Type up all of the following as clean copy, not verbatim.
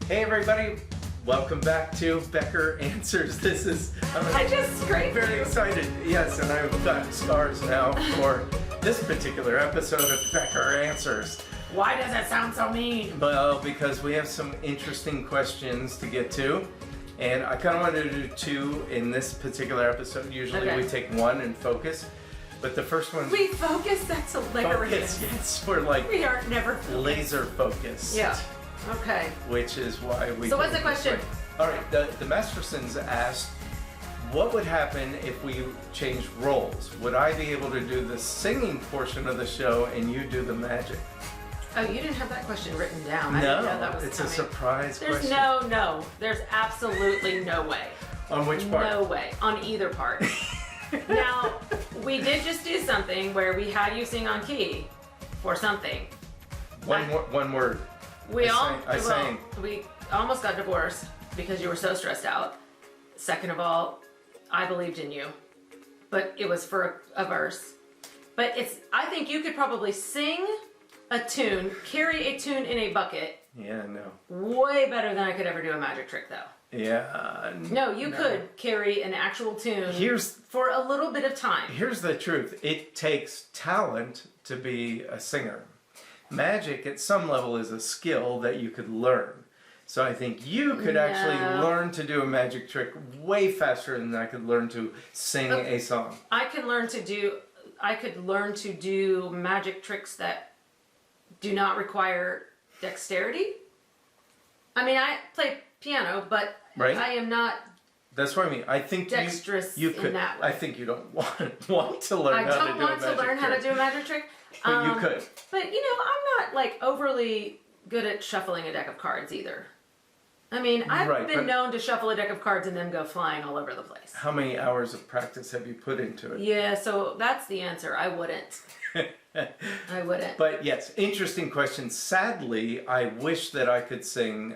Hey everybody, welcome back to Becker Answers. This is I just scraped very you. excited. Yes, and I've got stars now for this particular episode of Becker Answers. Why does it sound so mean? Well, because we have some interesting questions to get to, and I kind of wanted to do two in this particular episode. Usually we take one and focus, but the first one. We focus? That's hilarious. Focus, yes, we're like We are never focused. laser focused. Yeah. Okay. Which is why we. So what's the question? All right, the Mastersons asked, what would happen if we changed roles? Would I be able to do the singing portion of the show and you do the magic? Oh, you didn't have that question written down. I didn't know that was it's coming. a surprise There's question. There's absolutely no way. On which part? No way. On either part. Now, we did just do something where we had you sing on key for something. One word. We I sang. We almost got divorced because you were so stressed out. Second of all, I believed in you, but it was for a verse. But I think you could probably sing a tune, carry a tune in a bucket. Yeah, no. Way better than I could ever do a magic trick, though. Yeah. No, you could carry an actual tune for a little bit of time. Here's the truth. It takes talent to be a singer. Magic, at some level, is a skill that you could learn. So I think you could actually learn to do a magic trick way faster than I could learn to sing a song. I could learn to do magic tricks that do not require dexterity. I mean, I play piano, but I am not. That's what I mean. I think dexterous you could. In that way. I think you don't want to learn how to do a magic trick. I don't want to learn how to do a magic trick. But you could. But I'm not like overly good at shuffling a deck of cards either. I mean, I've been known to shuffle a deck of cards and then go flying all over the place. How many hours of practice have you put into it? Yeah, so that's the answer. I wouldn't. I wouldn't. But yes, interesting question. Sadly, I wish that I could sing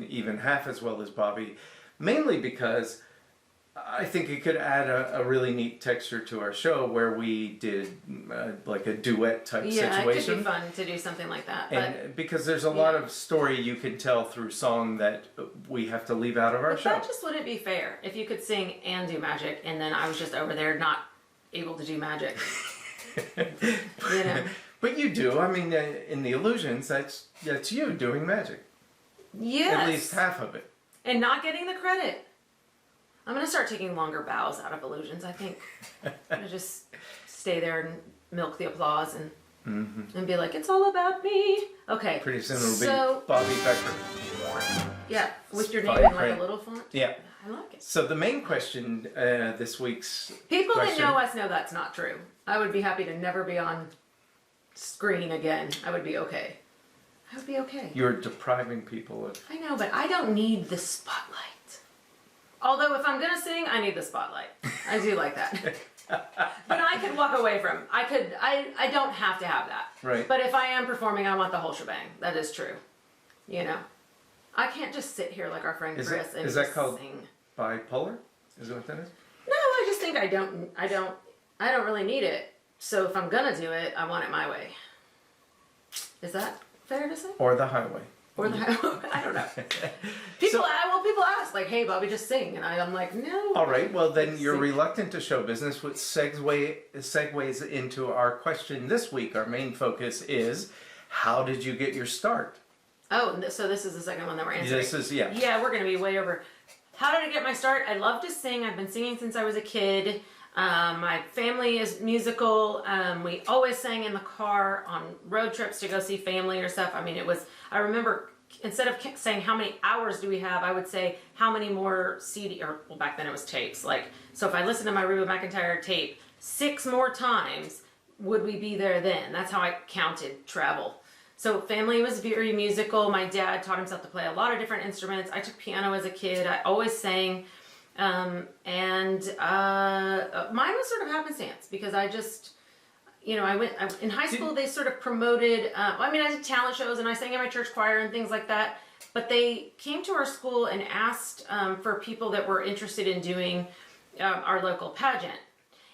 even half as well as Bobby, mainly because I think it could add a really neat texture to our show where we did like a duet type situation. Yeah, it could be fun to do something like that. And because there's a lot of story you can tell through song that we have to leave out of our show. That just wouldn't be fair if you could sing and do magic and then I was just over there not able to do magic. But you do. I mean, in the illusions, that's you doing magic. Yes. At least half of it. And not getting the credit. I'm going to start taking longer bows out of illusions, I think. I'm going to just stay there and milk the applause and be like, it's all about me. Okay. Pretty soon it'll be Bobby Becker. Yeah, with your name in like a little font. Yeah. I like it. So the main question this week's People that know us know that's not true. I would be happy to never be on screen again. I would be okay. I would be okay. You're depriving people of... I know, but I don't need the spotlight. Although if I'm going to sing, I need the spotlight. I do like that. But I could walk away from. I don't have to have that. Right. But if I am performing, I want the whole shebang. That is true. I can't just sit here like our friend Chris and is just that called sing. Bipolar? Is that what that is? No, I just think I don't really need it. So if I'm gonna do it, I want it my way. Is that fair to say? Or the highway. Or the I don't know. People ask like, "Hey, Bobby, just sing," and I'm like, "No." All right. Well, then you're reluctant to show business, which segues into our question this week. Our main focus is, how did you get your start? Oh, so this is the second one that we're answering. This is Yeah, we're gonna be way over. How did I get my start? I love to sing. I've been singing since I was a kid. My family is musical. We always sang in the car on road trips to go see family or stuff. I mean, I remember instead of saying how many hours do we have, I would say how many more back then it was tapes. So if I listened to my Reba McEntire tape 6 more times, would we be there then? That's how I counted travel. So family was very musical. My dad taught himself to play a lot of different instruments. I took piano as a kid. I always sang. Mine was sort of happenstance because I just, in high school they sort of promoted, I did talent shows and I sang in my church choir and things like that, but they came to our school and asked for people that were interested in doing our local pageant.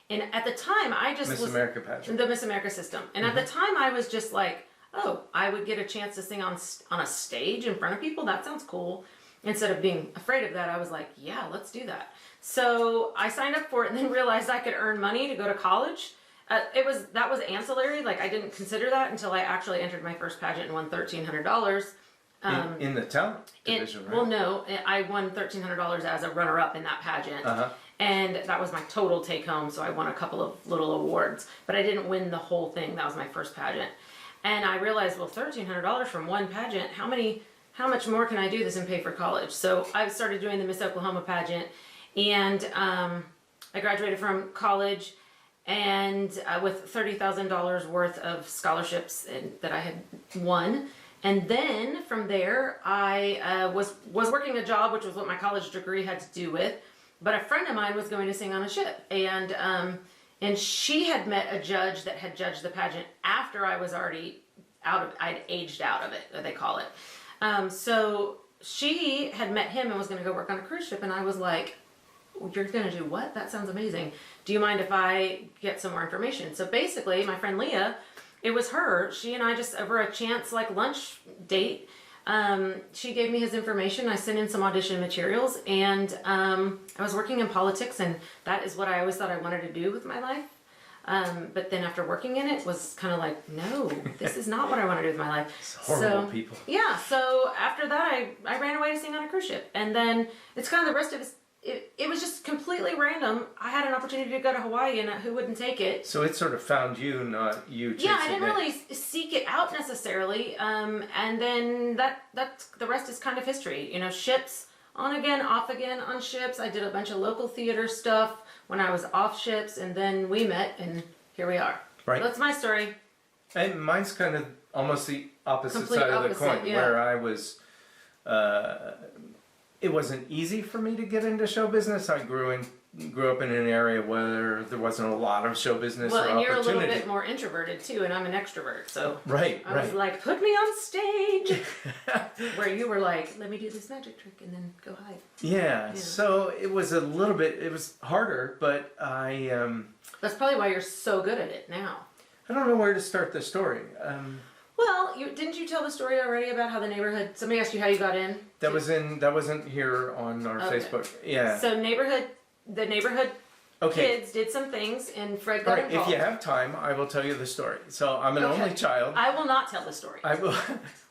And at the time I just Miss America pageant. The Miss America system. And at the time I was just like, oh, I would get a chance to sing on a stage in front of people. That sounds cool. Instead of being afraid of that, I was like, yeah, let's do that. So I signed up for it and then realized I could earn money to go to college. That was ancillary. Like, I didn't consider that until I actually entered my first pageant and won $1,300. In the talent division, right? Well, no, I won $1,300 as a runner-up in that pageant. And that was my total take-home, so I won a couple of little awards. But I didn't win the whole thing. That was my first pageant. And I realized, well, $1,300 from one pageant, how much more can I do this and pay for college? So I started doing the Miss Oklahoma pageant, and I graduated from college and with $30,000 worth of scholarships that I had won. And then from there, I was working a job, which was what my college degree had to do with. But a friend of mine was going to sing on a ship, and she had met a judge that had judged the pageant after I was already I'd aged out of it, they call it. So she had met him and was going to go work on a cruise ship, and I was like, you're going to do what? That sounds amazing. Do you mind if I get some more information? So basically, my friend Leah, it was her. She and I just, over a chance like lunch date, she gave me his information. I sent in some audition materials, and I was working in politics, and that is what I always thought I wanted to do with my life. But then after working in it, was kind of like, no, this is not what I want to do with my life. It's horrible people. Yeah, so after that, I ran away to sing on a cruise ship. And then it's kind of the rest of it was just completely random. I had an opportunity to go to Hawaii, and who wouldn't take it? So it sort of found you, not you chasing it. Yeah, I didn't really seek it out necessarily. And then that's the rest is kind of history. You know, ships, on again, off again on ships. I did a bunch of local theater stuff when I was off ships, and then we met, and here we are. Right. That's my story. And mine's kind of almost the opposite Complete side of the opposite, coin, yeah. where I was, it wasn't easy for me to get into show business. I grew up in an area where there wasn't a lot of show business or Well, and you're a opportunity. little bit more introverted too, and I'm an extrovert, so Right, I was like, put me on stage. Where you were like, let me do this magic trick and then go hide. Yeah, so it was a little bit, it was harder, but That's probably why you're so good at it now. I don't know where to start the story. Well, didn't you tell the story already about how the neighborhood? Somebody asked you how you got in. That wasn't here on our Facebook. Yeah. So the neighborhood Okay. kids did some things, and Fred All got right. involved. If you have time, I will tell you the story. So I'm an only child. I will not tell the story. I will.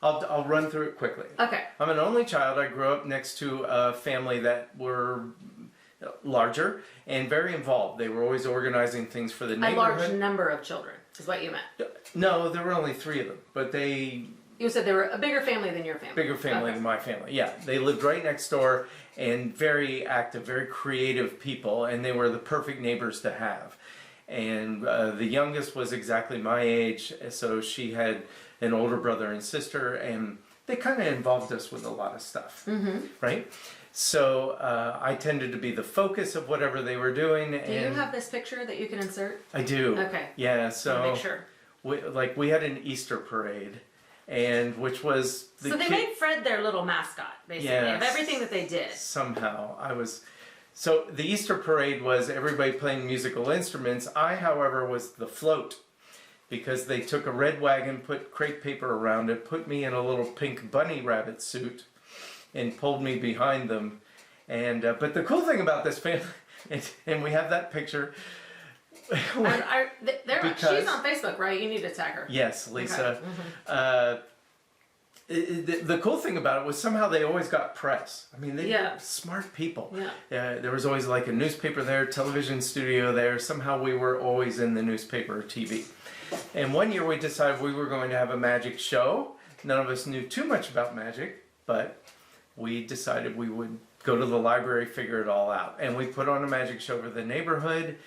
I'll run through it quickly. Okay. I'm an only child. I grew up next to a family that were larger and very involved. They were always organizing things for the neighborhood. A large number of children is what you meant. No, there were only 3 of them, but You said they were a bigger family than your family. bigger family than my family. Yeah, they lived right next door and very active, very creative people, and they were the perfect neighbors to have. And the youngest was exactly my age, so she had an older brother and sister, and they kind of involved us with a lot of stuff, right? So I tended to be the focus of whatever they were doing. Do you have this picture that you can insert? I do. Okay. Yeah, so Make sure. we had an Easter parade, and which was So they made Fred their little mascot, basically, of everything that they did. Somehow so the Easter parade was everybody playing musical instruments. I, however, was the float, because they took a red wagon, put crepe paper around it, put me in a little pink bunny rabbit suit, and pulled me behind them. And but the cool thing about this family, and we have that picture. She's on Facebook, right? You need to tag her. Yes, Lisa. Okay. The cool thing about it was somehow they always got press. I mean, they were smart people. Yeah. There was always like a newspaper there, television studio there. Somehow we were always in the newspaper or TV. And one year we decided we were going to have a magic show. None of us knew too much about magic, but we decided we would go to the library, figure it all out. And we put on a magic show for the neighborhood.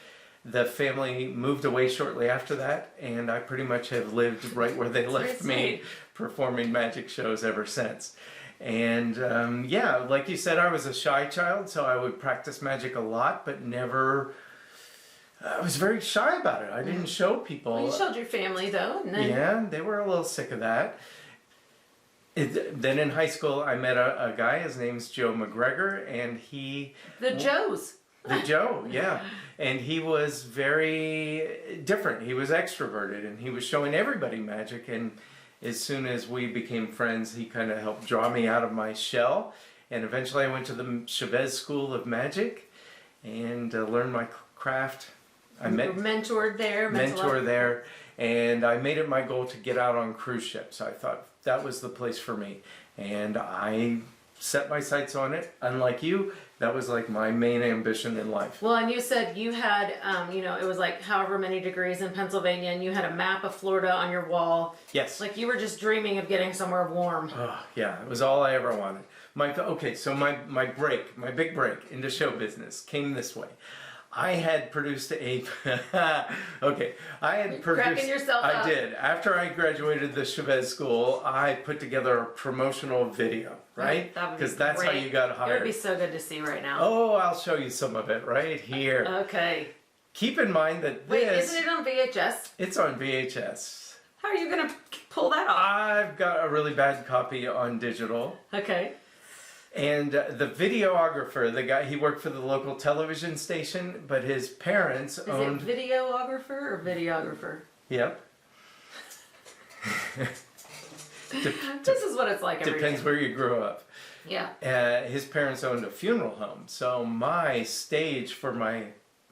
The family moved away shortly after that, and I pretty much have lived right where they left me, performing magic shows ever since. And like you said, I was a shy child, so I would practice magic a lot, but never... I was very shy about it. I didn't show people. Well, you showed your family, though. And then... Yeah, they were a little sick of that. Then in high school, I met a guy. His name's Joe McGregor, and he... The Joes. The Joe, yeah. And he was very different. He was extroverted, and he was showing everybody magic, and as soon as we became friends, he kind of helped draw me out of my shell. And eventually I went to the Chavez School of Magic and learned my craft. I met mentored there. mentor there, and I made it my goal to get out on cruise ships. I thought that was the place for me, and I set my sights on it. Unlike you, that was like my main ambition in life. Well, and you said you had, it was like however many degrees in Pennsylvania, and you had a map of Florida on your wall. Yes. Like you were just dreaming of getting somewhere warm. Oh, yeah, it was all I ever wanted. So my big break into show business came this way. I had produced I had produced. Cracking yourself up. I did. After I graduated the Chavez School, I put together a promotional video, right? Because that's how you got hired. It would be so good to see right now. Oh, I'll show you some of it right here. Okay. Keep in mind that Wait, isn't it on VHS? It's on VHS. How are you gonna pull that off? I've got a really bad copy on digital. Okay. And the videographer, the guy, he worked for the local television station, but his parents owned... Is it videographer or videographer? Yep. This is what it's like every Depends day. where you grew up. Yeah. His parents owned a funeral home, so my stage for my...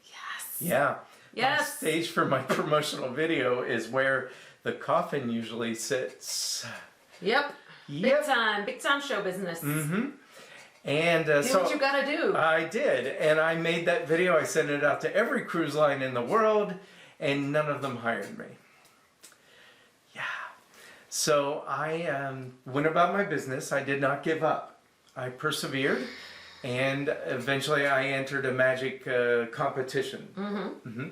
Yes. Yeah. Yes. My stage for my promotional video is where the coffin usually sits. Yep. Yep. Big time show business. Mm-hmm. And Do so what you gotta do. I did, and I made that video. I sent it out to every cruise line in the world, and none of them hired me. Yeah. So I went about my business. I did not give up. I persevered, and eventually I entered a magic competition. Mm-hmm. Mm-hmm.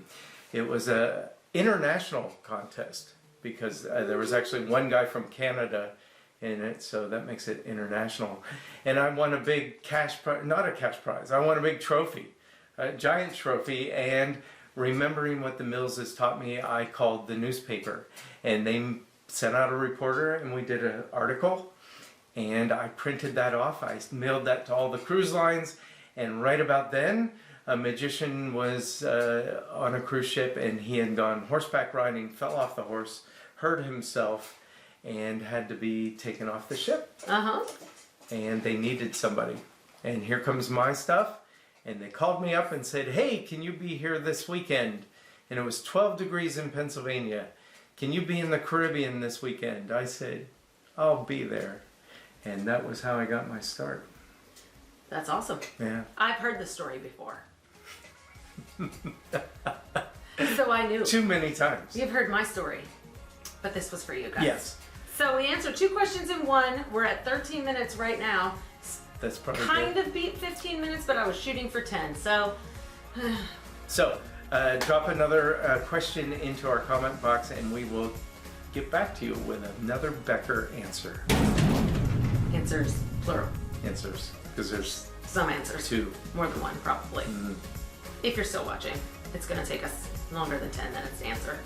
It was a international contest because there was actually one guy from Canada in it, so that makes it international. And I won a big not a cash prize, I won a big trophy, a giant trophy. And remembering what the Mills has taught me, I called the newspaper, and they sent out a reporter, and we did an article, and I printed that off. I mailed that to all the cruise lines, and right about then, a magician was on a cruise ship, and he had gone horseback riding, fell off the horse, hurt himself, and had to be taken off the ship. Uh-huh. And they needed somebody. And here comes my stuff. And they called me up and said, hey, can you be here this weekend? And it was 12 degrees in Pennsylvania. Can you be in the Caribbean this weekend? I said, I'll be there. And that was how I got my start. That's awesome. Yeah. I've heard this story before. So I knew. Too many times. You've heard my story. But this was for you guys. Yes. So we answered 2 questions in 1. We're at 13 minutes right now. That's probably Kind good. of beat 15 minutes, but I was shooting for 10. So So, drop another question into our comment box, and we will get back to you with another Becker answer. answers, plural. Answers, because there's Some answers. 2. More than 1, probably. If you're still watching, it's going to take us longer than 10 minutes to answer.